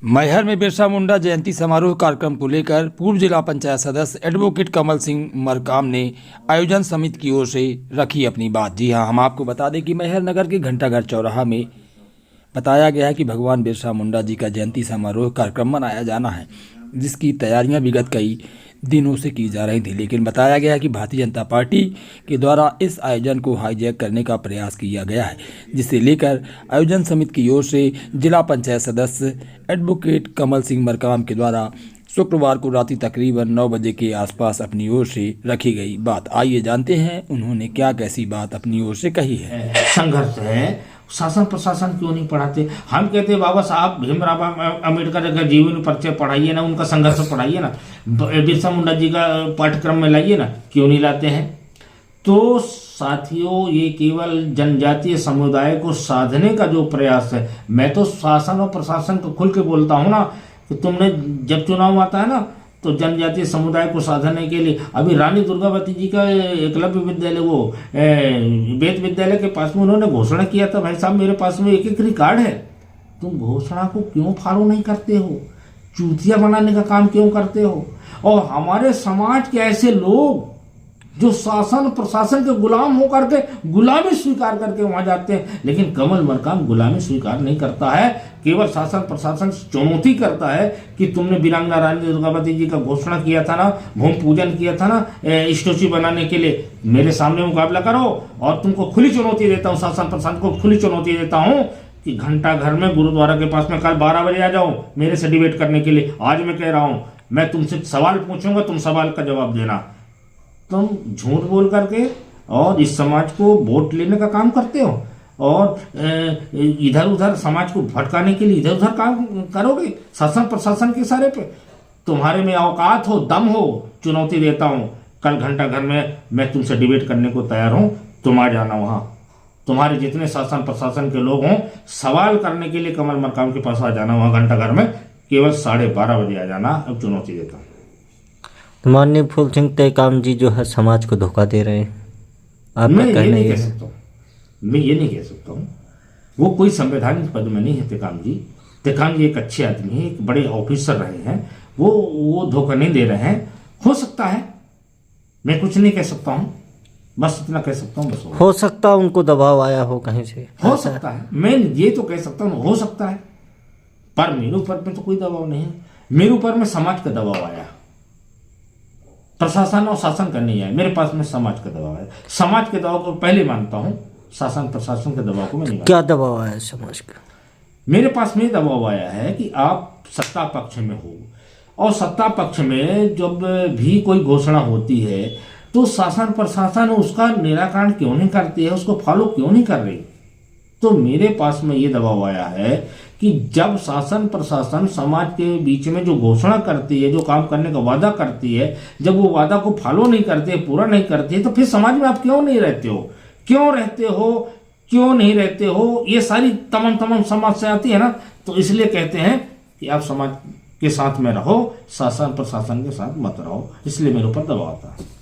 मैहर में बिरसा मुंडा जयंती समारोह कार्यक्रम को लेकर पूर्व जिला पंचायत सदस्य एडवोकेट कमल सिंह मरकाम ने आयोजन समिति की ओर से रखी अपनी बात। जी हां, हम आपको बता दें कि मैहर नगर के घंटाघर चौराहा में बताया गया है कि भगवान बिरसा मुंडा जी का जयंती समारोह कार्यक्रम मनाया जाना है, जिसकी तैयारियां विगत कई दिनों से की जा रही थी, लेकिन बताया गया है कि भारतीय जनता पार्टी के द्वारा इस आयोजन को हाईजैक करने का प्रयास किया गया है, जिसे लेकर आयोजन समिति की ओर से जिला पंचायत सदस्य एडवोकेट कमल सिंह मरकाम के द्वारा शुक्रवार को रात्रि तकरीबन 9 बजे के आसपास अपनी ओर से रखी गई बात। आइए जानते हैं उन्होंने क्या कैसी बात अपनी ओर से कही है। संघर्ष है, शासन प्रशासन क्यों नहीं पढ़ाते? हम कहते हैं बाबा साहब भीमराव अम्बेडकर का जीवन परिचय पढ़ाइए ना, उनका संघर्ष पढ़ाइए ना, बिरसा मुंडा जी का पाठ्यक्रम में लाइए ना, क्यों नहीं लाते हैं? तो साथियों, ये केवल जनजातीय समुदाय को साधने का जो प्रयास है, मैं तो शासन और प्रशासन को खुल के बोलता हूँ ना कि तुमने जब चुनाव आता है ना तो जनजातीय समुदाय को साधने के लिए अभी रानी दुर्गावती जी का एकलव्य विद्यालय, वो वेद विद्यालय के पास में उन्होंने घोषणा किया था, भाई साहब मेरे पास में एक रिकॉर्ड है। तुम घोषणा को क्यों फॉलो नहीं करते हो? चूतिया बनाने का काम क्यों करते हो? और हमारे समाज के ऐसे लोग जो शासन प्रशासन के गुलाम होकर के गुलामी स्वीकार करके वहां जाते हैं, लेकिन कमल मरकाम गुलामी स्वीकार नहीं करता है, केवल शासन प्रशासन चुनौती करता है कि तुमने वीरांगना रानी दुर्गावती जी का घोषणा किया था ना, भूमि पूजन किया था ना स्टैच्यू बनाने के लिए, मेरे सामने मुकाबला करो। और तुमको खुली चुनौती देता हूँ, शासन प्रशासन को खुली चुनौती देता हूँ कि घंटा घर में गुरुद्वारा के पास में कल 12 बजे आ जाओ मेरे से डिबेट करने के लिए। आज मैं कह रहा हूँ, मैं तुमसे सवाल पूछूंगा, तुम सवाल का जवाब देना। तुम झूठ बोल करके और इस समाज को वोट लेने का काम करते हो और इधर उधर समाज को भटकाने के लिए इधर उधर काम करोगे शासन प्रशासन के सारे पे। तुम्हारे में औकात हो, दम हो, चुनौती देता हूं, कल घंटा घर में मैं तुमसे डिबेट करने को तैयार हूं, तुम आ जाना वहां। तुम्हारे जितने शासन प्रशासन के लोग हों, सवाल करने के लिए कमल मरकाम के पास आ जाना वहां घंटा घर में, केवल 12:30 बजे आ जाना। अब चुनौती देता हूं। माननीय फूल सिंह टेकाम जी जो है समाज को धोखा दे रहे हैं, आपका कहना मैं ये कह सकता हूँ, मैं ये नहीं कह सकता हूँ। वो कोई संवैधानिक पद में नहीं है टेकाम जी। टेकाम जी एक अच्छे आदमी है, एक बड़े ऑफिसर रहे हैं, वो धोखा नहीं दे रहे हैं। हो सकता है, मैं कुछ नहीं कह सकता हूँ, बस इतना कह सकता हूँ। बस हो सकता है उनको दबाव आया हो कहीं से, हो सकता है, मैं ये तो कह सकता हूँ हो सकता है, पर मेरे ऊपर में तो कोई दबाव नहीं है। मेरे ऊपर में समाज का दबाव आया, प्रशासन और शासन का नहीं आया, मेरे पास में समाज का दबाव है। समाज के दबाव को पहले मानता हूं, शासन प्रशासन के दबाव को मैं नहीं मानता। क्या दबाव आया समाज का? मेरे पास में दबाव आया है कि आप सत्ता पक्ष में हो और सत्ता पक्ष में जब भी कोई घोषणा होती है तो शासन प्रशासन उसका निराकरण क्यों नहीं करती है, उसको फॉलो क्यों नहीं कर रही। तो मेरे पास में ये दबाव आया है कि जब शासन प्रशासन समाज के बीच में जो घोषणा करती है, जो काम करने का वादा करती है, जब वो वादा को फॉलो नहीं करते, पूरा नहीं करते, तो फिर समाज में आप क्यों नहीं रहते हो? क्यों रहते हो, क्यों नहीं रहते हो? ये सारी तमाम समाज से आती है ना। तो इसलिए कहते हैं कि आप समाज के साथ में रहो, शासन प्रशासन के साथ मत रहो, इसलिए मेरे ऊपर दबाव आता है।